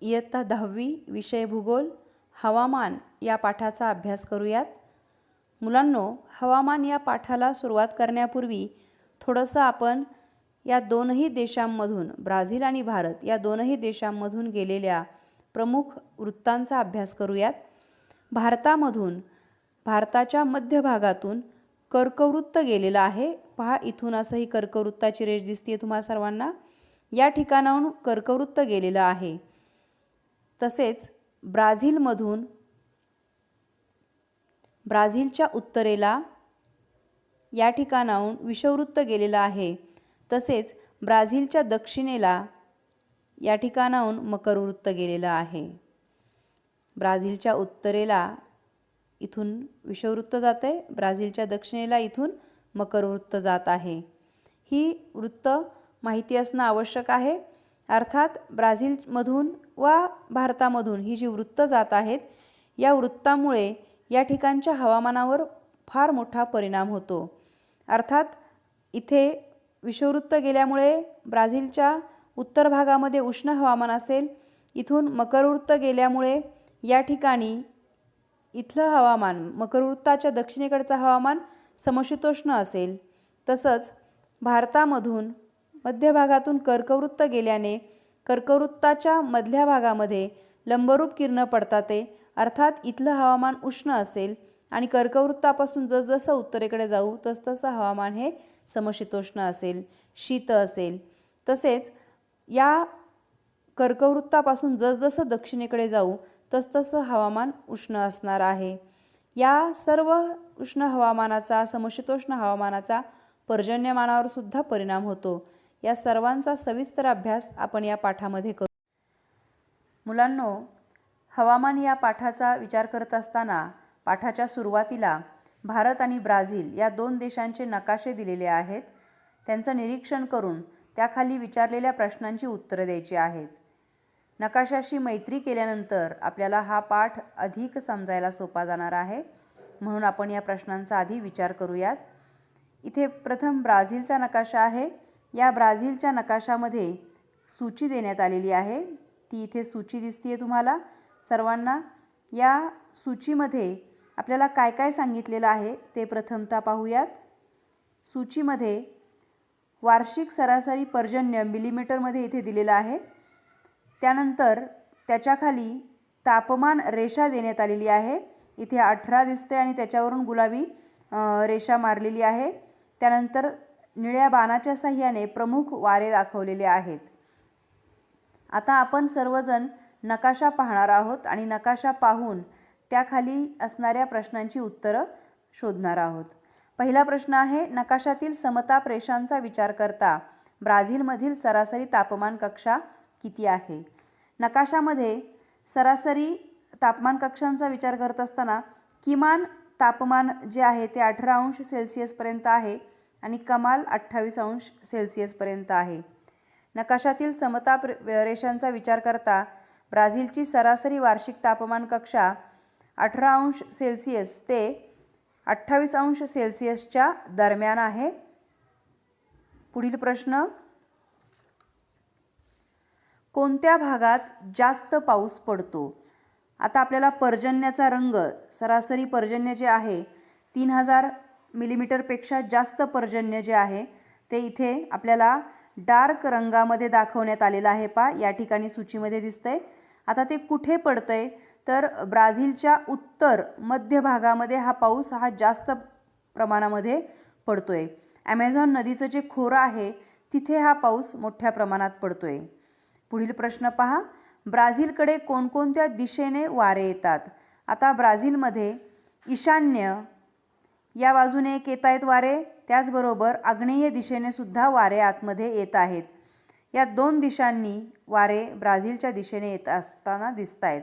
इयत्ता 10वी विषय भूगोल हवामान या पाठाचा अभ्यास करूयात. मुलांनो, हवामान या पाठाला सुरुवात करण्यापूर्वी थोडंसं आपण या दोनही देशांमधून, ब्राझील आणि भारत या दोनही देशांमधून गेलेल्या प्रमुख वृत्तांचा अभ्यास करूयात. भारतामधून, भारताच्या मध्य भागातून कर्कवृत्त गेलेलं आहे. पहा, इथून असं ही कर्कवृत्ताची रेष दिसते तुम्हाला सर्वांना. या ठिकाणाहून कर्कवृत्त गेलेलं आहे. तसेच ब्राझीलमधून ब्राझीलच्या उत्तरेला या ठिकाणाहून विषुववृत्त गेलेलं आहे. तसेच ब्राझीलच्या दक्षिणेला या ठिकाणाहून मकरवृत्त गेलेलं आहे. ब्राझीलच्या उत्तरेला इथून विषुववृत्त जाते, ब्राझीलच्या दक्षिणेला इथून मकरवृत्त जात आहे. ही वृत्त माहिती असणं आवश्यक आहे. अर्थात ब्राझीलमधून व भारतामधून ही जी वृत्त जात आहेत, या वृत्तामुळे या ठिकाणच्या हवामानावर फार मोठा परिणाम होतो. अर्थात इथे विषुववृत्त गेल्यामुळे ब्राझीलच्या उत्तर भागामध्ये उष्ण हवामान असेल. इथून मकरवृत्त गेल्यामुळे या ठिकाणी इथलं हवामान, मकरवृत्ताच्या दक्षिणेकडचं हवामान समशीतोष्ण असेल. तसंच भारतामधून मध्य भागातून कर्कवृत्त गेल्याने कर्कवृत्ताच्या मधल्या भागामध्ये लंबरूप किरणं पडतात. अर्थात इथलं हवामान उष्ण असेल आणि कर्कवृत्तापासून जसजसं उत्तरेकडे जाऊ तसतसं हवामान हे समशीतोष्ण असेल, शीत असेल. तसेच या कर्कवृत्तापासून जसजसं दक्षिणेकडे जाऊ तसतसं हवामान उष्ण असणार आहे. या सर्व उष्ण हवामानाचा, समशीतोष्ण हवामानाचा पर्जन्यमानावर सुद्धा परिणाम होतो. या सर्वांचा सविस्तर अभ्यास आपण या पाठामध्ये करू. मुलांनो, हवामान या पाठाचा विचार करत असताना पाठाच्या सुरुवातीला भारत आणि ब्राझील या दोन देशांचे नकाशे दिलेले आहेत. त्यांचं निरीक्षण करून त्याखाली विचारलेल्या प्रश्नांची उत्तरं द्यायची आहेत. नकाशाशी मैत्री केल्यानंतर आपल्याला हा पाठ अधिक समजायला सोपा जाणार आहे. म्हणून आपण या प्रश्नांचा आधी विचार करूयात. इथे प्रथम ब्राझीलचा नकाशा आहे. या ब्राझीलच्या नकाशामध्ये सूची देण्यात आलेली आहे. ती इथे सूची दिसते तुम्हाला सर्वांना. या सूचीमध्ये आपल्याला काय काय सांगितलेलं आहे ते प्रथमतः पाहूयात. सूचीमध्ये वार्षिक सरासरी पर्जन्य मिलीमीटरमध्ये इथे दिलेलं आहे. त्यानंतर त्याच्याखाली तापमान रेषा देण्यात आलेली आहे. इथे 18 दिसते आणि त्याच्यावरून गुलाबी रेषा मारलेली आहे. त्यानंतर निळ्या बाणाच्या साहाय्याने प्रमुख वारे दाखवलेले आहेत. आता आपण सर्वजण नकाशा पाहणार आहोत आणि नकाशा पाहून त्याखाली असणाऱ्या प्रश्नांची उत्तरं शोधणार आहोत. पहिला प्रश्न आहे, नकाशातील समताप रेषांचा विचार करता ब्राझीलमधील सरासरी तापमान कक्षा किती आहे? नकाशामध्ये सरासरी तापमान कक्षांचा विचार करत असताना किमान तापमान जे आहे ते 18 अंश सेल्सिअसपर्यंत आहे आणि कमाल 28 अंश सेल्सिअसपर्यंत आहे. नकाशातील समताप रेषांचा विचार करता ब्राझीलची सरासरी वार्षिक तापमान कक्षा 18 अंश सेल्सिअस ते 28 अंश सेल्सिअसच्या दरम्यान आहे. पुढील प्रश्न, कोणत्या भागात जास्त पाऊस पडतो? आता आपल्याला पर्जन्याचा रंग, सरासरी पर्जन्य जे आहे 3000 मिलीमीटरपेक्षा जास्त पर्जन्य जे आहे ते इथे आपल्याला डार्क रंगामध्ये दाखवण्यात आलेलं आहे. या ठिकाणी सूचीमध्ये दिसतंय. आता ते कुठे पडतंय तर ब्राझीलच्या उत्तर मध्य भागामध्ये हा पाऊस जास्त प्रमाणामध्ये पडतोय. ॲमेझॉन नदीचं जे खोरं आहे तिथे हा पाऊस मोठ्या प्रमाणात पडतोय. पुढील प्रश्न पहा, ब्राझीलकडे कोणकोणत्या दिशेने वारे येतात? आता ब्राझीलमध्ये ईशान्य या बाजूने एक येत आहेत वारे, त्याचबरोबर आग्नेय दिशेने सुद्धा वारे आतमध्ये येत आहेत. या दोन दिशांनी वारे ब्राझीलच्या दिशेने येत असताना दिसत आहेत.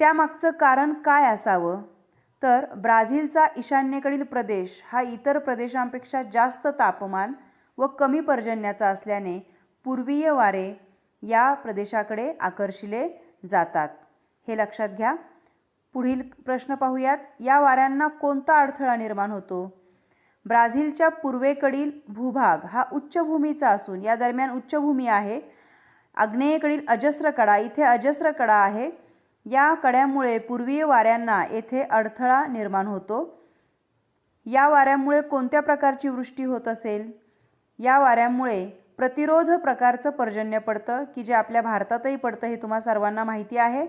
त्यामागचं कारण काय असावं? तर ब्राझीलचा ईशान्येकडील प्रदेश हा इतर प्रदेशांपेक्षा जास्त तापमान व कमी पर्जन्याचा असल्याने पूर्वीय वारे या प्रदेशाकडे आकर्षिले जातात. हे लक्षात घ्या. पुढील प्रश्न पाहूयात, या वाऱ्यांना कोणता अडथळा निर्माण होतो? ब्राझीलच्या पूर्वेकडील भूभाग हा उच्चभूमीचा असून या दरम्यान उच्चभूमी आहे आग्नेयेकडील अजस्र कडा, इथे अजस्र कडा आहे. या कड्यामुळे पूर्वीय वाऱ्यांना येथे अडथळा निर्माण होतो. या वाऱ्यामुळे कोणत्या प्रकारची वृष्टी होत असेल? या वाऱ्यामुळे प्रतिरोध प्रकारचं पर्जन्य पडतं, की जे आपल्या भारतातही पडतं, हे तुम्हा सर्वांना माहिती आहे.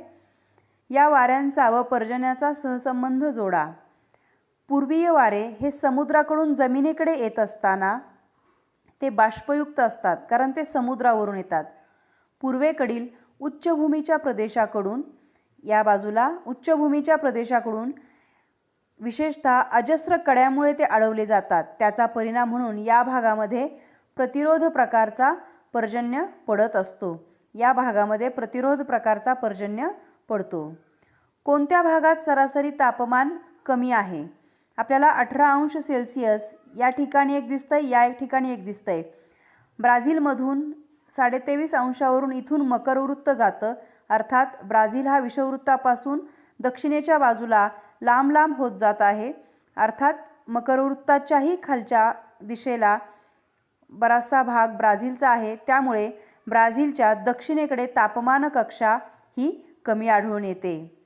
या वाऱ्यांचा व पर्जन्याचा सहसंबंध जोडा. पूर्वीय वारे हे समुद्राकडून जमिनीकडे येत असताना ते बाष्पयुक्त असतात, कारण ते समुद्रावरून येतात. पूर्वेकडील उच्चभूमीच्या प्रदेशाकडून, या बाजूला उच्चभूमीच्या प्रदेशाकडून विशेषतः अजस्र कड्यामुळे ते अडवले जातात. त्याचा परिणाम म्हणून या भागामध्ये प्रतिरोध प्रकारचा पर्जन्य पडत असतो. या भागामध्ये प्रतिरोध प्रकारचा पर्जन्य पडतो. कोणत्या भागात सरासरी तापमान कमी आहे? आपल्याला 18° या ठिकाणी एक दिसतंय, या एक ठिकाणी एक दिसतंय. ब्राझीलमधून 23.5 इथून मकरवृत्त जातं, अर्थात ब्राझील हा विषुववृत्तापासून दक्षिणेच्या बाजूला लांब लांब होत जात आहे. अर्थात मकरवृत्ताच्याही खालच्या दिशेला बराचसा भाग ब्राझीलचा आहे. त्यामुळे ब्राझीलच्या दक्षिणेकडे तापमान कक्षा ही कमी आढळून येते.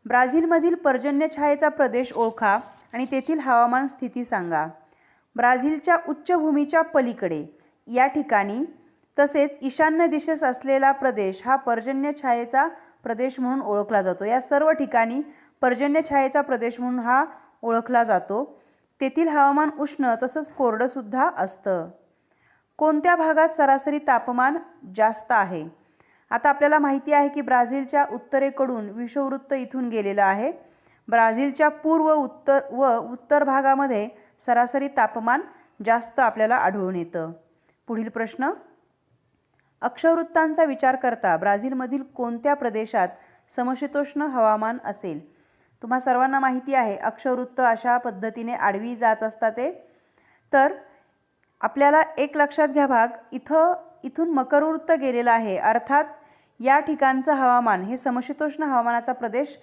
ब्राझीलमधील पर्जन्य छायेचा प्रदेश ओळखा आणि तेथील हवामान स्थिती सांगा. ब्राझीलच्या उच्चभूमीच्या पलीकडे या ठिकाणी तसेच ईशान्य दिशेस असलेला प्रदेश हा पर्जन्य छायेचा प्रदेश म्हणून ओळखला जातो. या सर्व ठिकाणी पर्जन्य छायेचा प्रदेश म्हणून हा ओळखला जातो. तेथील हवामान उष्ण तसंच कोरडंसुद्धा असतं. कोणत्या भागात सरासरी तापमान जास्त आहे? आता आपल्याला माहिती आहे की ब्राझीलच्या उत्तरेकडून विषुववृत्त इथून गेलेलं आहे. ब्राझीलच्या पूर्व उत्तर भागामध्ये सरासरी तापमान जास्त आपल्याला आढळून येतं. पुढील प्रश्न, अक्षवृत्तांचा विचार करता ब्राझीलमधील कोणत्या प्रदेशात समशीतोष्ण हवामान असेल? तुम्हा सर्वांना माहिती आहे अक्षवृत्त अशा पद्धतीने आडवी जात असतात ते. तर आपल्याला एक लक्षात घ्या भाग, इथून मकरवृत्त गेलेलं आहे, अर्थात या ठिकाणचं हवामान हे समशीतोष्ण हवामानाचा प्रदेश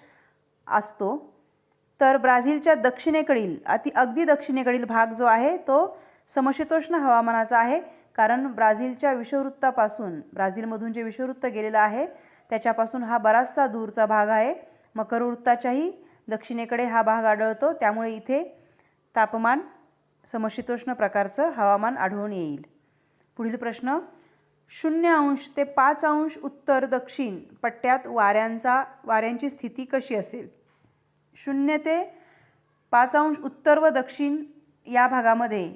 असतो. तर ब्राझीलच्या दक्षिणेकडील अगदी दक्षिणेकडील भाग जो आहे तो समशीतोष्ण हवामानाचा आहे, कारण ब्राझीलच्या विषुववृत्तापासून, ब्राझीलमधून जे विषुववृत्त गेलेलं आहे त्याच्यापासून हा बराचसा दूरचा भाग आहे. मकरवृत्ताच्याही दक्षिणेकडे हा भाग आढळतो. त्यामुळे इथे तापमान समशीतोष्ण प्रकारचं हवामान आढळून येईल. पुढील प्रश्न, 0° ते 5° उत्तर दक्षिण पट्ट्यात वाऱ्यांची स्थिती कशी असेल? 0 ते 5° उत्तर व दक्षिण या भागामध्ये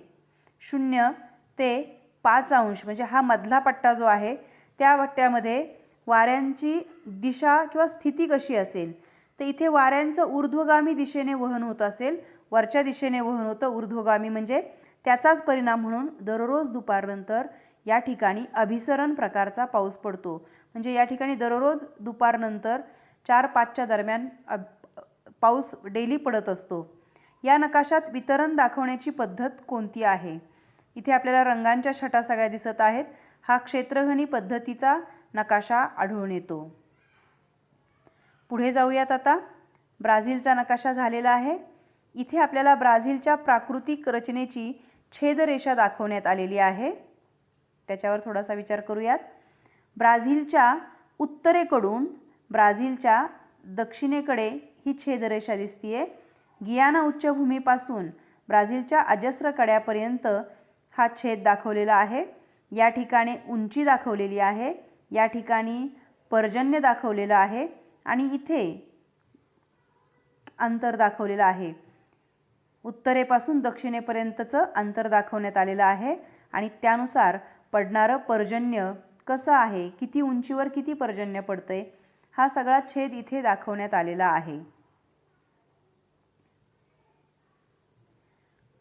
0 ते 5° म्हणजे हा मधला पट्टा जो आहे त्या पट्ट्यामध्ये वाऱ्यांची दिशा किंवा स्थिती कशी असेल? तर इथे वाऱ्यांचं ऊर्ध्वगामी दिशेने वहन होत असेल, वरच्या दिशेने वहन होतं ऊर्ध्वगामी, म्हणजे त्याचाच परिणाम म्हणून दररोज दुपारनंतर या ठिकाणी अभिसरण प्रकारचा पाऊस पडतो. म्हणजे या ठिकाणी दररोज दुपारनंतर 4-5च्या दरम्यान पाऊस डेली पडत असतो. या नकाशात वितरण दाखवण्याची पद्धत कोणती आहे? इथे आपल्याला रंगांच्या छटा सगळ्या दिसत आहेत. हा क्षेत्रगणी पद्धतीचा नकाशा आढळून येतो. पुढे जाऊयात आता. ब्राझीलचा नकाशा झालेला आहे. इथे आपल्याला ब्राझीलच्या प्राकृतिक रचनेची छेदरेषा दाखवण्यात आलेली आहे. त्याच्यावर थोडासा विचार करूयात. ब्राझीलच्या उत्तरेकडून ब्राझीलच्या दक्षिणेकडे ही छेदरेषा दिसतीये. गियाना उच्चभूमीपासून ब्राझीलच्या अजस्र कड्यापर्यंत हा छेद दाखवलेला आहे. या ठिकाणी उंची दाखवलेली आहे, या ठिकाणी पर्जन्य दाखवलेलं आहे आणि इथे अंतर दाखवलेलं आहे. उत्तरेपासून दक्षिणेपर्यंतचं अंतर दाखवण्यात आलेलं आहे आणि त्यानुसार पडणारं पर्जन्य कसं आहे, किती उंचीवर किती पर्जन्य पडतंय, हा सगळा छेद इथे दाखवण्यात आलेला आहे.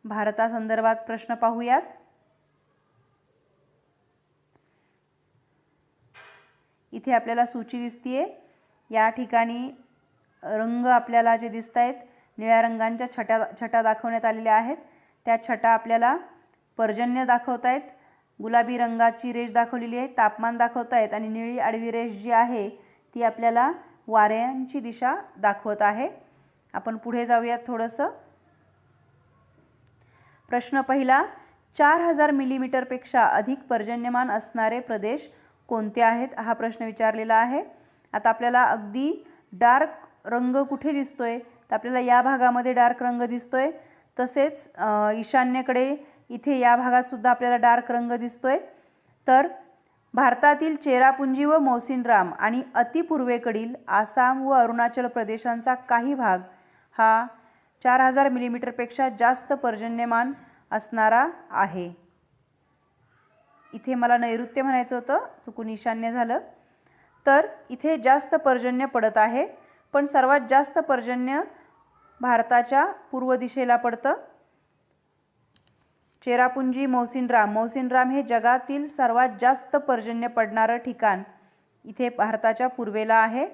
भारतासंदर्भात प्रश्न पाहूयात. इथे आपल्याला सूची दिसतीये. या ठिकाणी रंग आपल्याला जे दिसत आहेत, निळ्या रंगांच्या छटा दाखवण्यात आलेल्या आहेत. त्या छटा आपल्याला पर्जन्य दाखवत आहेत. गुलाबी रंगाची रेष दाखवलेली आहे, तापमान दाखवत आहेत आणि निळी आडवी रेष जी आहे ती आपल्याला वाऱ्यांची दिशा दाखवत आहे. आपण पुढे जाऊयात थोडंसं. प्रश्न पहिला, 4000 मिलीमीटरपेक्षा अधिक पर्जन्यमान असणारे प्रदेश कोणते आहेत हा प्रश्न विचारलेला आहे. आता आपल्याला अगदी डार्क रंग कुठे दिसतोय, तर आपल्याला या भागामध्ये डार्क रंग दिसतोय. तसेच ईशान्येकडे इथे या भागात सुद्धा आपल्याला डार्क रंग दिसतोय. तर भारतातील चेरापुंजी व मौसिनराम आणि अतिपूर्वेकडील आसाम व अरुणाचल प्रदेशांचा काही भाग हा 4000 मिलीमीटरपेक्षा जास्त पर्जन्यमान असणारा आहे. इथे मला नैऋत्य म्हणायचं होतं, चुकून ईशान्य झालं. तर इथे जास्त पर्जन्य पडत आहे, पण सर्वात जास्त पर्जन्य भारताच्या पूर्व दिशेला पडतं. चेरापुंजी मौसिनराम हे जगातील सर्वात जास्त पर्जन्य पडणारं ठिकाण इथे भारताच्या पूर्वेला आहे.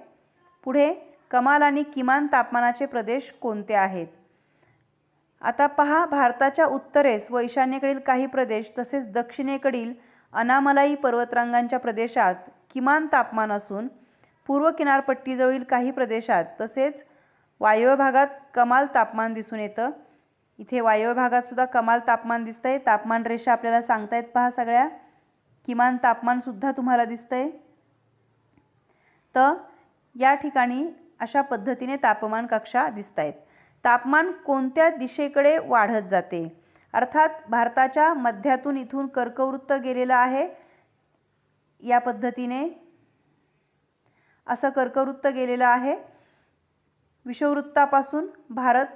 पुढे कमाल आणि किमान तापमानाचे प्रदेश कोणते आहेत. आता पहा, भारताच्या उत्तरेस व ईशान्येकडील काही प्रदेश तसेच दक्षिणेकडील अनामलाई पर्वतरांगांच्या प्रदेशात किमान तापमान असून पूर्व किनारपट्टीजवळील काही प्रदेशात तसेच वायव्य भागात कमाल तापमान दिसून येतं. इथे वायव्य भागात सुद्धा कमाल तापमान दिसतंय. तापमान रेषा आपल्याला सांगतायत पहा सगळ्या. किमान तापमान सुद्धा तुम्हाला दिसतंय. तर या ठिकाणी अशा पद्धतीने तापमान कक्षा दिसतायत. तापमान कोणत्या दिशेकडे वाढत जाते, अर्थात भारताच्या मध्यातून इथून कर्कवृत्त गेलेलं आहे. या पद्धतीने असं कर्कवृत्त गेलेलं आहे. विषुववृत्तापासून भारत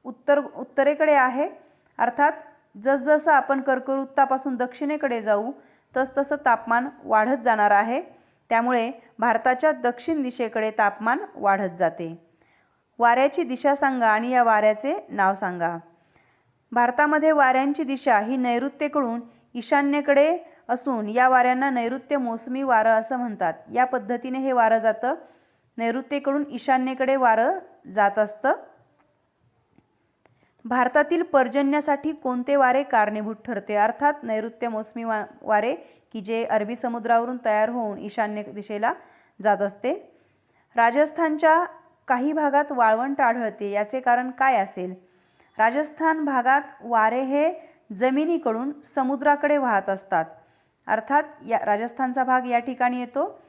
उत्तरेकडे आहे. अर्थात जसजसं आपण कर्कवृत्तापासून दक्षिणेकडे जाऊ तसतसं तापमान वाढत जाणार आहे. त्यामुळे भारताच्या दक्षिण दिशेकडे तापमान वाढत जाते. वाऱ्याची दिशा सांगा आणि या वाऱ्याचे नाव सांगा. भारतामध्ये वाऱ्यांची दिशा ही नैऋत्येकडून ईशान्येकडे असून या वाऱ्यांना नैऋत्य मोसमी वारं असं म्हणतात. या पद्धतीने हे वारं जातं. नैऋत्येकडून ईशान्येकडे वारं जात असतं. भारतातील पर्जन्यासाठी कोणते वारे कारणीभूत ठरते, अर्थात नैऋत्य मोसमी वारे की जे अरबी समुद्रावरून तयार होऊन ईशान्य दिशेला जात असते. राजस्थानच्या काही भागात वाळवंट आढळते, याचे कारण काय असेल. राजस्थान भागात वारे हे जमिनीकडून समुद्राकडे वाहत असतात. अर्थात या राजस्थानचा भाग या ठिकाणी येतो.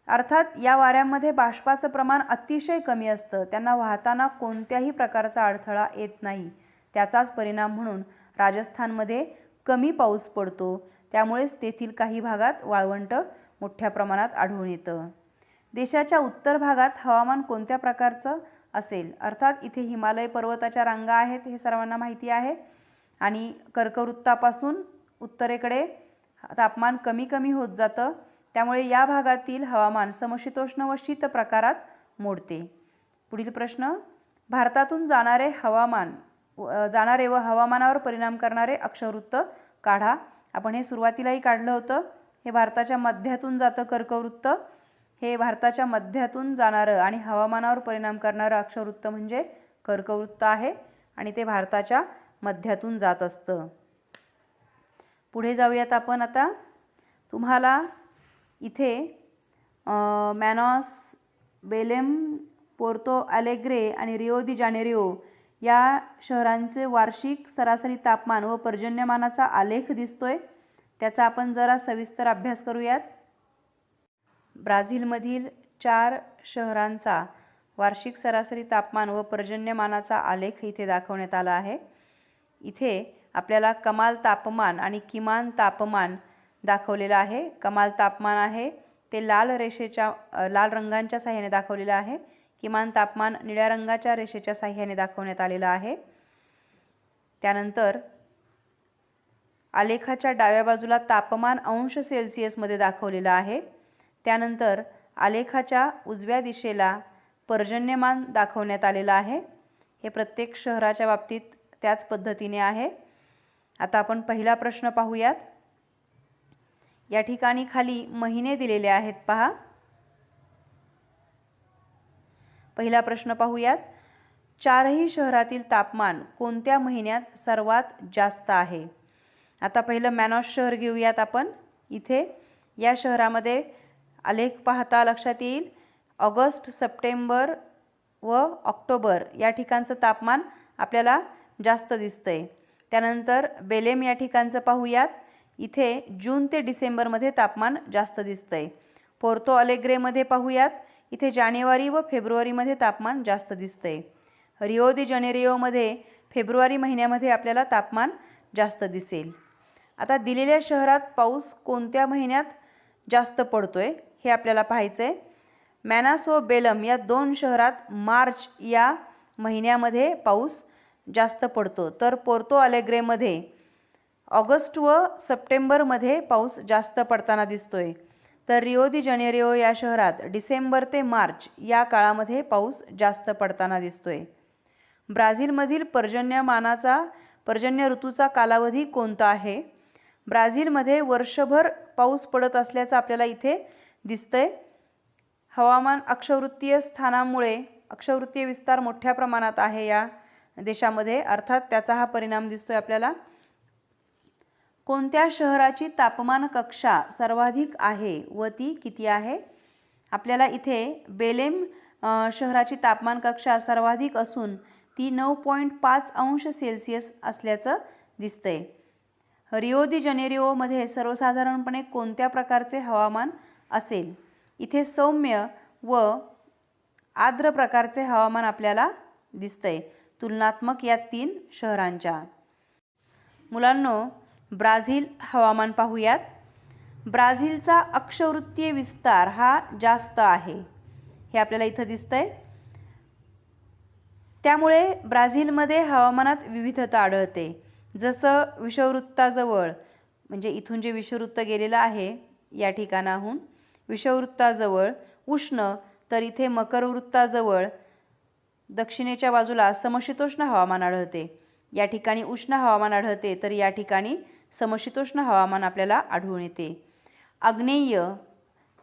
अर्थात या वाऱ्यांमध्ये बाष्पाचं प्रमाण अतिशय कमी असतं. त्यांना वाहताना कोणत्याही प्रकारचा अडथळा येत नाही. त्याचाच परिणाम म्हणून राजस्थानमध्ये कमी पाऊस पडतो. त्यामुळेच तेथील काही भागात वाळवंट मोठ्या प्रमाणात आढळून येतं. देशाच्या उत्तर भागात हवामान कोणत्या प्रकारचं असेल, अर्थात इथे हिमालय पर्वताच्या रांगा आहेत, हे सर्वांना माहिती आहे. आणि कर्कवृत्तापासून उत्तरेकडे तापमान कमी कमी होत जातं. त्यामुळे या भागातील हवामान समशीतोष्ण व शीत प्रकारात मोडते. पुढील प्रश्न, भारतातून जाणारे व हवामानावर परिणाम करणारे अक्षवृत्त काढा. आपण हे सुरुवातीलाही काढलं होतं. हे भारताच्या मध्यातून जातं कर्कवृत्त. हे भारताच्या मध्यातून जाणारं आणि हवामानावर परिणाम करणारं अक्षवृत्त म्हणजे कर्कवृत्त आहे आणि ते भारताच्या मध्यातून जात असतं. पुढे जाऊयात आपण. आता तुम्हाला इथे मॅनॉस, बेलेम, पोर्तो अलेग्रे आणि रिओ दी जानेरिओ या शहरांचे वार्षिक सरासरी तापमान व पर्जन्यमानाचा आलेख दिसतोय. त्याचा आपण जरा सविस्तर अभ्यास करूयात. ब्राझीलमधील 4 शहरांचा वार्षिक सरासरी तापमान व पर्जन्यमानाचा आलेख इथे दाखवण्यात आला आहे. इथे आपल्याला कमाल तापमान आणि किमान तापमान दाखवलेलं आहे. कमाल तापमान आहे ते लाल रंगांच्या साह्याने दाखवलेलं आहे. किमान तापमान निळ्या रंगाच्या रेषेच्या साह्याने दाखवण्यात आलेलं आहे. त्यानंतर आलेखाच्या डाव्या बाजूला तापमान अंश सेल्सिअसमध्ये दाखवलेलं आहे. त्यानंतर आलेखाच्या उजव्या दिशेला पर्जन्यमान दाखवण्यात आलेलं आहे. हे प्रत्येक शहराच्या बाबतीत त्याच पद्धतीने आहे. आता आपण पहिला प्रश्न पाहूयात. या ठिकाणी खाली महिने दिलेले आहेत पहा. पहिला प्रश्न पाहूयात. 4ही शहरातील तापमान कोणत्या महिन्यात सर्वात जास्त आहे. आता पहिलं मॅनॉस शहर घेऊयात आपण. इथे या शहरामध्ये आलेख पाहता लक्षात येईल ऑगस्ट, सप्टेंबर व ऑक्टोबर या ठिकाणचं तापमान आपल्याला जास्त दिसतंय. त्यानंतर बेलेम या ठिकाणचं पाहूयात. इथे जून ते डिसेंबरमध्ये तापमान जास्त दिसतंय. पोर्तो अलेग्रेमध्ये पाहूयात, इथे जानेवारी व फेब्रुवारीमध्ये तापमान जास्त दिसतंय. रिओ दी जानेरिओमध्ये फेब्रुवारी महिन्यामध्ये आपल्याला तापमान जास्त दिसेल. आता दिलेल्या शहरात पाऊस कोणत्या महिन्यात जास्त पडतोय हे आपल्याला पाहायचं आहे. मॅनास व बेलम या 2 शहरात मार्च या महिन्यामध्ये पाऊस जास्त पडतो, तर पोर्तो अलेग्रेमध्ये ऑगस्ट व सप्टेंबरमध्ये पाऊस जास्त पडताना दिसतोय. तर रिओ दी जानेरिओ या शहरात डिसेंबर ते मार्च या काळामध्ये पाऊस जास्त पडताना दिसतोय. ब्राझीलमधील पर्जन्य ऋतूचा कालावधी कोणता आहे? ब्राझीलमध्ये वर्षभर पाऊस पडत असल्याचं आपल्याला इथे दिसतंय. हवामान अक्षवृत्तीय विस्तार मोठ्या प्रमाणात आहे या देशामध्ये, अर्थात त्याचा हा परिणाम दिसतोय आपल्याला. कोणत्या शहराची तापमान कक्षा सर्वाधिक आहे व ती किती आहे? आपल्याला इथे बेलेम शहराची तापमान कक्षा सर्वाधिक असून ती 9.5 अंश सेल्सिअस असल्याचं दिसतंय. रिओ दी जानेरिओमध्ये सर्वसाधारणपणे कोणत्या प्रकारचे हवामान असेल? इथे सौम्य व आर्द्र प्रकारचे हवामान आपल्याला दिसतंय तुलनात्मक या 3 शहरांच्या. मुलांनो, ब्राझील हवामान पाहूयात. ब्राझीलचा अक्षवृत्तीय विस्तार हा जास्त आहे हे आपल्याला इथं दिसतंय. त्यामुळे ब्राझीलमध्ये हवामानात विविधता आढळते. जसं विषुववृत्ताजवळ, म्हणजे इथून जे विषुववृत्त गेलेलं आहे या ठिकाणाहून विषुववृत्ताजवळ उष्ण, तर इथे मकरवृत्ताजवळ दक्षिणेच्या बाजूला समशीतोष्ण हवामान आढळते. या ठिकाणी उष्ण हवामान आढळते, तर या ठिकाणी समशीतोष्ण हवामान आपल्याला आढळून येते. आग्नेय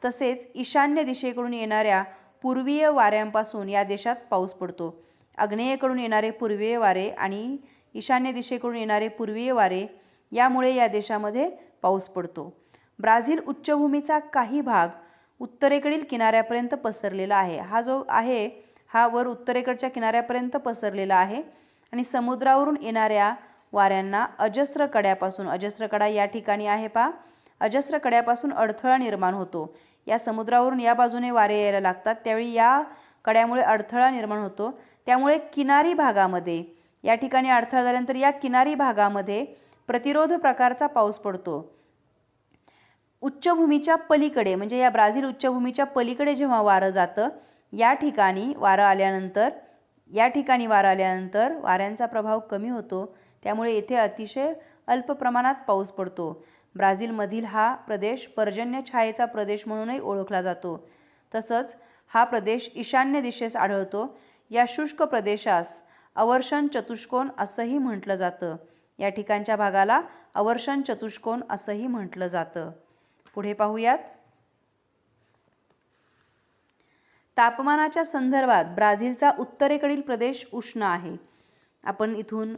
तसेच ईशान्य दिशेकडून येणाऱ्या पूर्वीय वाऱ्यांपासून या देशात पाऊस पडतो. आग्नेयेकडून येणारे पूर्वीय वारे आणि ईशान्य दिशेकडून येणारे पूर्वीय वारे यामुळे या देशामध्ये पाऊस पडतो. ब्राझील उच्चभूमीचा काही भाग उत्तरेकडील किनाऱ्यापर्यंत पसरलेला आहे. हा जो आहे हा वर उत्तरेकडच्या किनाऱ्यापर्यंत पसरलेला आहे आणि समुद्रावरून येणाऱ्या वाऱ्यांना अजस्र कडा या ठिकाणी आहे पहा, अजस्र कड्यापासून अडथळा निर्माण होतो. या समुद्रावरून या बाजूने वारे यायला लागतात, त्यावेळी या कड्यामुळे अडथळा निर्माण होतो. त्यामुळे किनारी भागामध्ये या ठिकाणी अडथळा झाल्यानंतर या किनारी भागामध्ये प्रतिरोध प्रकारचा पाऊस पडतो. उच्चभूमीच्या पलीकडे, म्हणजे या ब्राझील उच्चभूमीच्या पलीकडे जेव्हा वारं जातं, या ठिकाणी वारं आल्यानंतर वाऱ्यांचा प्रभाव कमी होतो. त्यामुळे येथे अतिशय अल्प प्रमाणात पाऊस पडतो. ब्राझीलमधील हा प्रदेश पर्जन्य छायेचा प्रदेश म्हणूनही ओळखला जातो. तसंच हा प्रदेश ईशान्य दिशेस आढळतो. या शुष्क प्रदेशास अवर्षण चतुष्कोन असंही म्हटलं जातं. या ठिकाणच्या भागाला अवर्षण चतुष्कोन असंही म्हटलं जातं. पुढे पाहूयात. तापमानाच्या संदर्भात ब्राझीलचा उत्तरेकडील प्रदेश उष्ण आहे. आपण इथून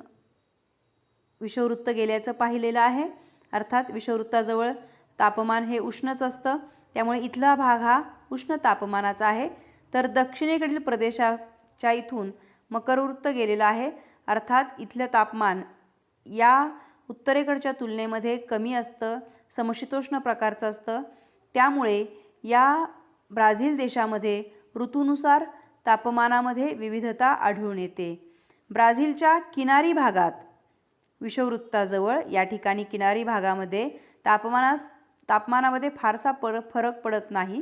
विषुववृत्त गेल्याचं पाहिलेलं आहे. अर्थात विषुववृत्ताजवळ तापमान हे उष्णच असतं, त्यामुळे इथला भाग हा उष्ण तापमानाचा आहे. तर दक्षिणेकडील प्रदेशाच्या इथून मकरवृत्त गेलेला आहे, अर्थात इथलं तापमान या उत्तरेकडच्या तुलनेमध्ये कमी असतं, समशीतोष्ण प्रकारचं असतं. त्यामुळे या ब्राझील देशामध्ये ऋतूनुसार तापमानामध्ये विविधता आढळून येते. ब्राझीलच्या किनारी भागात विषुववृत्ताजवळ या ठिकाणी किनारी भागामध्ये तापमानामध्ये फारसा फरक पडत नाही.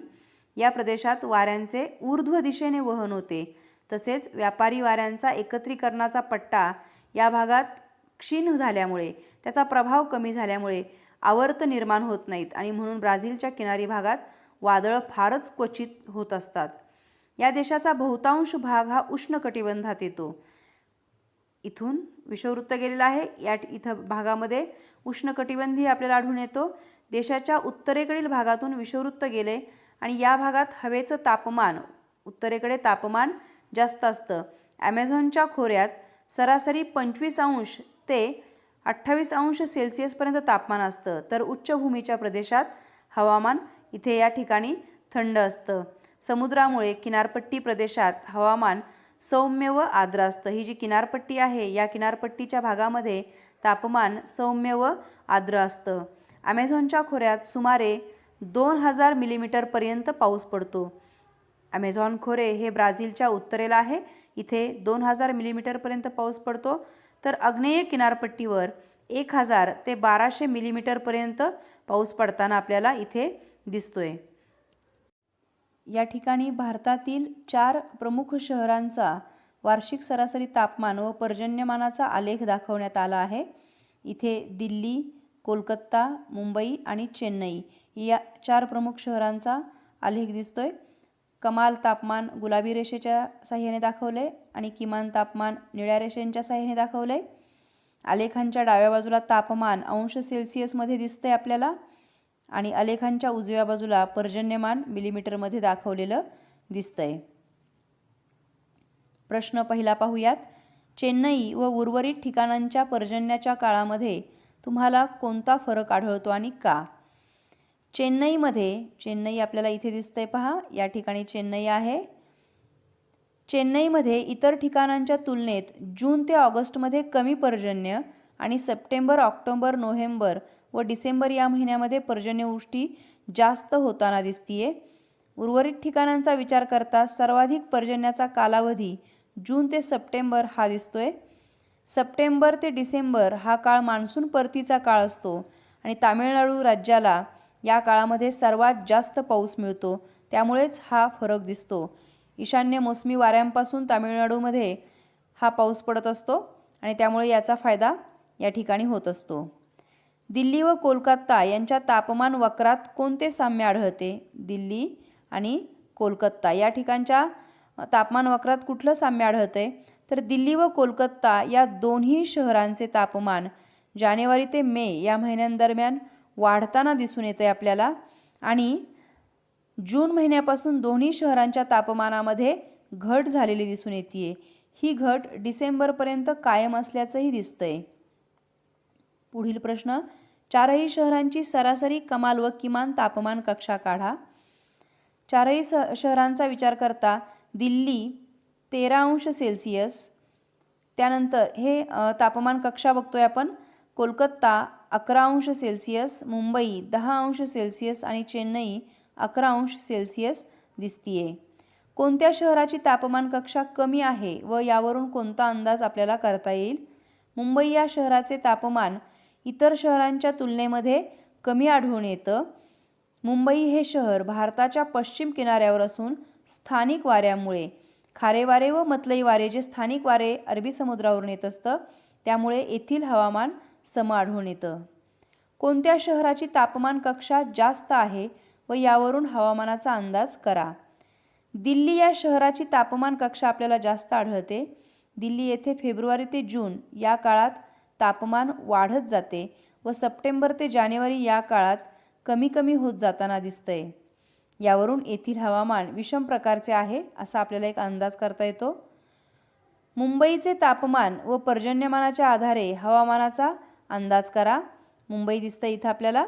या प्रदेशात वाऱ्यांचे ऊर्ध्व दिशेने वहन होते. तसेच व्यापारी वाऱ्यांचा एकत्रीकरणाचा पट्टा या भागात क्षीण झाल्यामुळे, त्याचा प्रभाव कमी झाल्यामुळे आवर्त निर्माण होत नाहीत आणि म्हणून ब्राझीलच्या किनारी भागात वादळं फारच क्वचित होत असतात. या देशाचा बहुतांश भाग हा उष्ण कटिबंधात येतो. इथून विषुववृत्त गेलेला आहे, इथं भागामध्ये उष्णकटिबंधी आपल्याला आढळून येतो. देशाच्या उत्तरेकडील भागातून विषुववृत्त गेले आणि या भागात हवेचं तापमान, उत्तरेकडे तापमान जास्त असतं. ॲमेझॉनच्या खोऱ्यात सरासरी 25 अंश ते 28 अंश सेल्सिअसपर्यंत तापमान असतं. तर उच्चभूमीच्या प्रदेशात हवामान इथे या ठिकाणी थंड असतं. समुद्रामुळे किनारपट्टी प्रदेशात हवामान सौम्य व आर्द्र असतं. ही जी किनारपट्टी आहे, या किनारपट्टीच्या भागामध्ये तापमान सौम्य व आर्द्र असतं. ॲमेझॉनच्या खोऱ्यात सुमारे 2000 मिलीमीटरपर्यंत पाऊस पडतो. ॲमेझॉन खोरे हे ब्राझीलच्या उत्तरेला आहे. इथे 2000 मिलीमीटरपर्यंत पाऊस पडतो. तर आग्नेय किनारपट्टीवर 1000 ते 1200 मिलीमीटरपर्यंत पाऊस पडताना आपल्याला इथे दिसतोय. या ठिकाणी भारतातील 4 प्रमुख शहरांचा वार्षिक सरासरी तापमान व पर्जन्यमानाचा आलेख दाखवण्यात आला आहे. इथे दिल्ली, कोलकाता, मुंबई आणि चेन्नई या 4 प्रमुख शहरांचा आलेख दिसतोय. कमाल तापमान गुलाबी रेषेच्या साह्याने दाखवले आणि किमान तापमान निळ्या रेषेच्या साह्याने दाखवले. आलेखांच्या डाव्या बाजूला तापमान अंश सेल्सिअसमध्ये दिसतंय आपल्याला आणि आलेखांच्या उजव्या बाजूला पर्जन्यमान मिलीमीटरमध्ये दाखवलेलं दिसतंय. प्रश्न पहिला पाहूयात. चेन्नई व उर्वरित ठिकाणांच्या पर्जन्याच्या काळामध्ये तुम्हाला कोणता फरक आढळतो आणि का? चेन्नई आपल्याला इथे दिसतंय पहा, या ठिकाणी चेन्नई आहे. चेन्नईमध्ये इतर ठिकाणांच्या तुलनेत जून ते ऑगस्टमध्ये कमी पर्जन्य आणि सप्टेंबर, ऑक्टोबर, नोव्हेंबर व डिसेंबर या महिन्यामध्ये पर्जन्यवृष्टी जास्त होताना दिसतीये. उर्वरित ठिकाणांचा विचार करता सर्वाधिक पर्जन्याचा कालावधी जून ते सप्टेंबर हा दिसतोय. सप्टेंबर ते डिसेंबर हा काळ मान्सून परतीचा काळ असतो आणि तामिळनाडू राज्याला या काळामध्ये सर्वात जास्त पाऊस मिळतो, त्यामुळेच हा फरक दिसतो. ईशान्य मोसमी वाऱ्यांपासून तामिळनाडूमध्ये हा पाऊस पडत असतो आणि त्यामुळे याचा फायदा या ठिकाणी होत असतो. दिल्ली व कोलकाता यांच्या तापमान वक्रात कोणते साम्य आढळते? दिल्ली आणि कोलकाता या ठिकाणच्या तापमान वक्रात कुठलं साम्य आढळते? तर दिल्ली व कोलकाता या दोन्ही शहरांचे तापमान जानेवारी ते मे या महिन्यांदरम्यान वाढताना दिसून येते आपल्याला आणि जून महिन्यापासून दोन्ही शहरांच्या तापमानामध्ये घट झालेली दिसून येते. ही घट डिसेंबरपर्यंत कायम असल्याचंही दिसतंय. पुढील प्रश्न. 4ही शहरांची सरासरी कमाल व किमान तापमान कक्षा काढा. 4ही शहरांचा विचार करता दिल्ली 13 अंश सेल्सिअस, त्यानंतर हे तापमान कक्षा बघतोय आपण. कोलकाता 11 अंश सेल्सिअस, मुंबई 10 अंश सेल्सिअस आणि चेन्नई 11 अंश सेल्सिअस दिसतीये. कोणत्या शहराची तापमान कक्षा कमी आहे व यावरून कोणता अंदाज आपल्याला करता येईल? मुंबई या शहराचे तापमान इतर शहरांच्या तुलनेमध्ये कमी आढळून येतं. मुंबई हे शहर भारताच्या पश्चिम किनाऱ्यावर असून स्थानिक वाऱ्यामुळे खारे वारे व मतलई वारे जे स्थानिक वारे अरबी समुद्रावरून येत असतं, त्यामुळे येथील हवामान सम आढळून येतं. कोणत्या शहराची तापमान कक्षा जास्त आहे व यावरून हवामानाचा अंदाज करा? दिल्ली या शहराची तापमान कक्षा आपल्याला जास्त आढळते. दिल्ली येथे फेब्रुवारी ते जून या काळात तापमान वाढत जाते व सप्टेंबर ते जानेवारी या काळात कमी कमी होत जाताना दिसतंय. यावरून येथील हवामान विषम प्रकारचे आहे असा आपल्याला एक अंदाज करता येतो. मुंबईचे तापमान व पर्जन्यमानाच्या आधारे हवामानाचा अंदाज करा. मुंबई दिसतं इथं आपल्याला.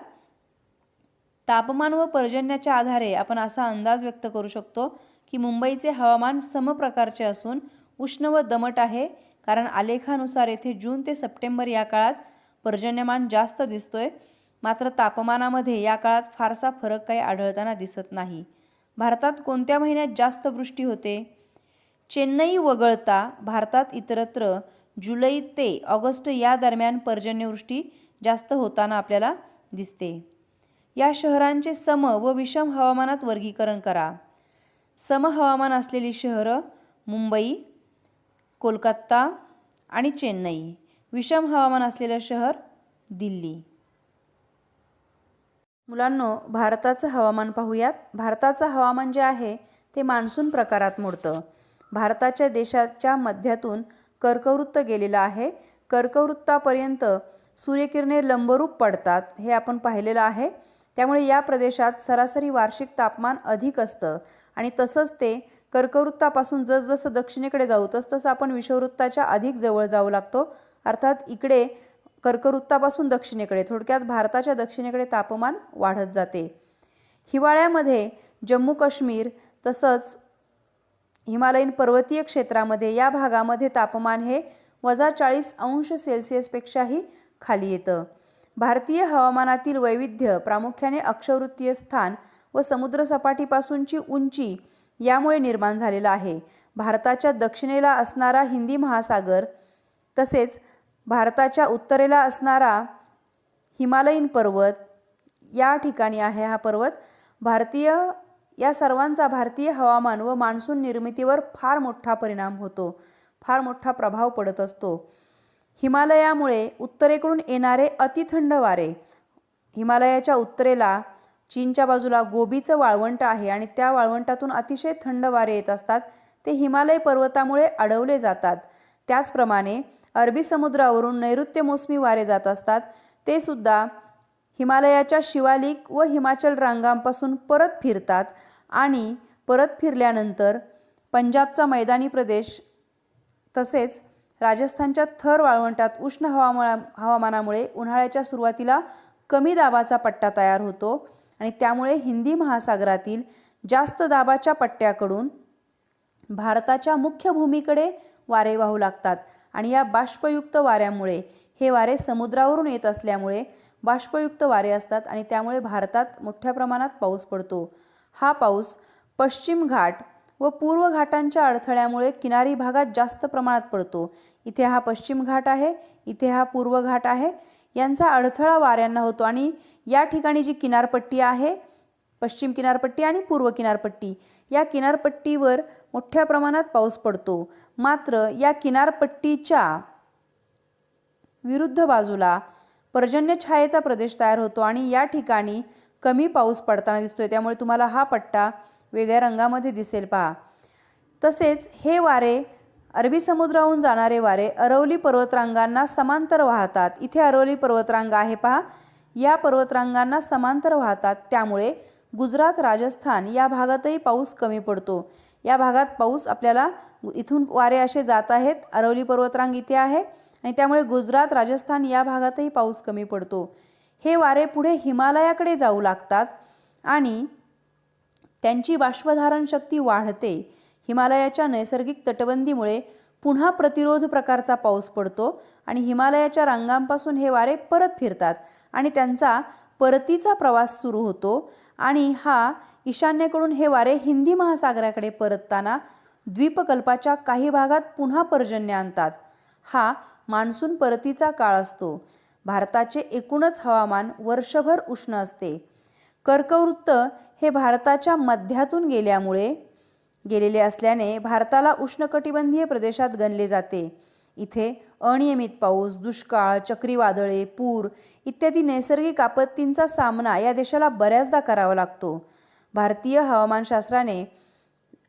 तापमान व पर्जन्याच्या आधारे आपण असा अंदाज व्यक्त करू शकतो की मुंबईचे हवामान समप्रकारचे असून उष्ण व दमट आहे, कारण आलेखानुसार येथे जून ते सप्टेंबर या काळात पर्जन्यमान जास्त दिसतोय. मात्र तापमानामध्ये या काळात फारसा फरक काही आढळताना दिसत नाही. भारतात कोणत्या महिन्यात जास्त वृष्टी होते? चेन्नई वगळता भारतात इतरत्र जुलै ते ऑगस्ट या दरम्यान पर्जन्यवृष्टी जास्त होताना आपल्याला दिसते. या शहरांचे सम व विषम हवामानात वर्गीकरण करा. सम हवामान असलेली शहरं मुंबई, कोलकाता आणि चेन्नई. विषम हवामान असलेलं शहर दिल्ली. मुलांनो, भारताचं हवामान पाहूयात. भारताचं हवामान जे आहे ते मान्सून प्रकारात मोडतं. भारताच्या देशाच्या मध्यातून कर्कवृत्त गेलेलं आहे. कर्कवृत्तापर्यंत सूर्यकिरणे लंबरूप पडतात हे आपण पाहिलेलं आहे. त्यामुळे या प्रदेशात सरासरी वार्षिक तापमान अधिक असतं आणि तसंच ते कर्कवृत्तापासून जसजसं दक्षिणेकडे जाऊ तसतसं आपण विषुववृत्ताच्या अधिक जवळ जाऊ लागतो. अर्थात इकडे कर्कवृत्तापासून दक्षिणेकडे, थोडक्यात भारताच्या दक्षिणेकडे तापमान वाढत जाते. हिवाळ्यामध्ये जम्मू काश्मीर तसंच हिमालयीन पर्वतीय क्षेत्रामध्ये या भागामध्ये तापमान हे -40 अंश सेल्सिअसपेक्षाही खाली येतं. भारतीय हवामानातील वैविध्य प्रामुख्याने अक्षवृत्तीय स्थान व समुद्रसपाटीपासूनची उंची यामुळे निर्माण झालेला आहे. भारताच्या दक्षिणेला असणारा हिंदी महासागर तसेच भारताच्या उत्तरेला असणारा हिमालयीन पर्वत या ठिकाणी आहे. हा पर्वत या सर्वांचा भारतीय हवामान व मान्सून निर्मितीवर फार मोठा परिणाम होतो, फार मोठा प्रभाव पडत असतो. हिमालयामुळे उत्तरेकडून येणारे अतिथंड वारे, हिमालयाच्या उत्तरेला चीनच्या बाजूला गोबीचं वाळवंट आहे आणि त्या वाळवंटातून अतिशय थंड वारे येत असतात. ते हिमालय पर्वतामुळे अडवले जातात. त्याचप्रमाणे अरबी समुद्रावरून नैऋत्य मोसमी वारे जात असतात. ते सुद्धा हिमालयाच्या शिवालिक व हिमाचल रांगांपासून परत फिरतात आणि परत फिरल्यानंतर पंजाबचा मैदानी प्रदेश तसेच राजस्थानच्या थर वाळवंटात उष्ण हवामानामुळे उन्हाळ्याच्या सुरुवातीला कमी दाबाचा पट्टा तयार होतो आणि त्यामुळे हिंदी महासागरातील जास्त दाबाच्या पट्ट्याकडून भारताच्या मुख्य भूमीकडे वारे वाहू लागतात आणि या बाष्पयुक्त वाऱ्यामुळे, हे वारे समुद्रावरून येत असल्यामुळे बाष्पयुक्त वारे असतात आणि त्यामुळे भारतात मोठ्या प्रमाणात पाऊस पडतो. हा पाऊस पश्चिम घाट व पूर्व घाटांच्या अडथळ्यामुळे किनारी भागात जास्त प्रमाणात पडतो. इथे हा पश्चिम घाट आहे, इथे हा पूर्व घाट आहे. यांचा अडथळा वाऱ्यांना होतो आणि या ठिकाणी जी किनारपट्टी आहे, पश्चिम किनारपट्टी आणि पूर्व किनारपट्टी, या किनारपट्टीवर मोठ्या प्रमाणात पाऊस पडतो. मात्र या किनारपट्टीच्या विरुद्ध बाजूला पर्जन्य छायेचा प्रदेश तयार होतो आणि या ठिकाणी कमी पाऊस पडताना दिसतोय. त्यामुळे तुम्हाला हा पट्टा वेगळ्या रंगामध्ये दिसेल पहा. तसेच हे वारे, अरबी समुद्राहून जाणारे वारे अरवली पर्वतरांगांना समांतर वाहतात. इथे अरवली पर्वतरांग आहे पहा, या पर्वतरांगांना समांतर वाहतात. त्यामुळे गुजरात, राजस्थान या भागातही पाऊस कमी पडतो. या भागात पाऊस आपल्याला इथून वारे असे जात आहेत, अरवली पर्वतरांग इथे आहे आणि त्यामुळे गुजरात, राजस्थान या भागातही पाऊस कमी पडतो. हे वारे पुढे हिमालयाकडे जाऊ लागतात आणि त्यांची बाष्पधारण शक्ती वाढते. हिमालयाच्या नैसर्गिक तटबंदीमुळे पुन्हा प्रतिरोध प्रकारचा पाऊस पडतो आणि हिमालयाच्या रांगांपासून हे वारे परत फिरतात आणि त्यांचा परतीचा प्रवास सुरू होतो आणि हा ईशान्येकडून हे वारे हिंदी महासागराकडे परतताना द्वीपकल्पाच्या काही भागात पुन्हा पर्जन्य आणतात. हा मान्सून परतीचा काळ असतो. भारताचे एकूणच हवामान वर्षभर उष्ण असते. कर्कवृत्त हे भारताच्या मध्यातून गेलेले असल्याने भारताला उष्णकटिबंधीय प्रदेशात गणले जाते. इथे अनियमित पाऊस, दुष्काळ, चक्रीवादळे, पूर इत्यादी नैसर्गिक आपत्तींचा सामना या देशाला बऱ्याचदा करावा लागतो. भारतीय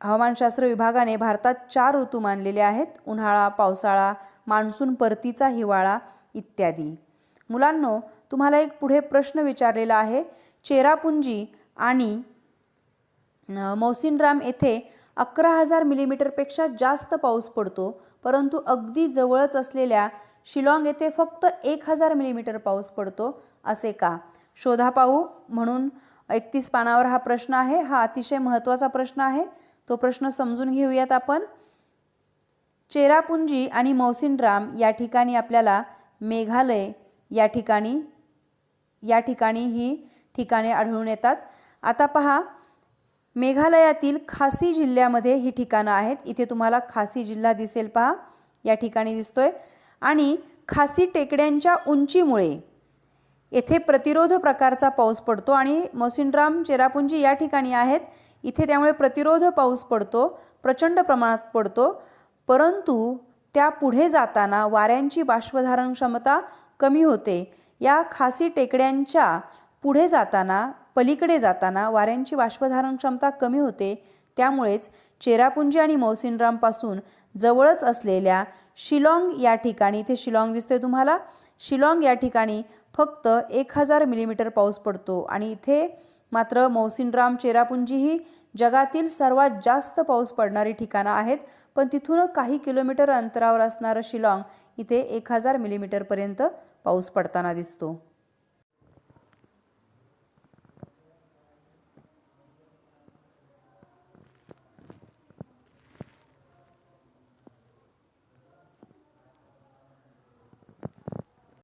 हवामानशास्त्र विभागाने भारतात 4 ऋतू मानलेले आहेत: उन्हाळा, पावसाळा, मान्सून परतीचा हिवाळा इत्यादी. मुलांनो, तुम्हाला एक पुढे प्रश्न विचारलेला आहे. चेरापुंजी आणि मौसिनराम येथे 11,000 मिलीमीटरपेक्षा जास्त पाऊस पडतो, परंतु अगदी जवळच असलेल्या शिलाँग येथे फक्त 1,000 मिलीमीटर पाऊस पडतो, असे का? शोधा पाहू म्हणून 31 पानावर हा प्रश्न आहे. हा अतिशय महत्त्वाचा प्रश्न आहे. तो प्रश्न समजून घेऊयात आपण. चेरापुंजी आणि मौसिनराम या ठिकाणी आपल्याला मेघालय या ठिकाणी ही ठिकाणे आढळून येतात. आता पहा, मेघालयातील खासी जिल्ह्यामध्ये ही ठिकाणं आहेत. इथे तुम्हाला खासी जिल्हा दिसेल पहा, या ठिकाणी दिसतोय. आणि खासी टेकड्यांच्या उंचीमुळे येथे प्रतिरोध प्रकारचा पाऊस पडतो आणि मौसिनराम, चेरापुंजी या ठिकाणी आहेत. इथे त्यामुळे प्रतिरोध पाऊस पडतो, प्रचंड प्रमाणात पडतो, परंतु त्या पुढे जाताना वाऱ्यांची बाष्पधारण क्षमता कमी होते. या खासी टेकड्यांच्या पुढे जाताना, पलीकडे जाताना वाऱ्यांची बाष्पधारण क्षमता कमी होते. त्यामुळेच चेरापुंजी आणि मौसिनरामपासून जवळच असलेल्या शिलाँग या ठिकाणी, इथे शिलाँग दिसते तुम्हाला, शिलाँग या ठिकाणी फक्त 1,000 मिलीमीटर पाऊस पडतो आणि इथे मात्र मौसिनराम, चेरापुंजी ही जगातील सर्वात जास्त पाऊस पडणारी ठिकाणं आहेत. पण तिथून काही किलोमीटर अंतरावर असणारं शिलाँग इथे 1,000 मिलीमीटरपर्यंत पाऊस पडताना दिसतो.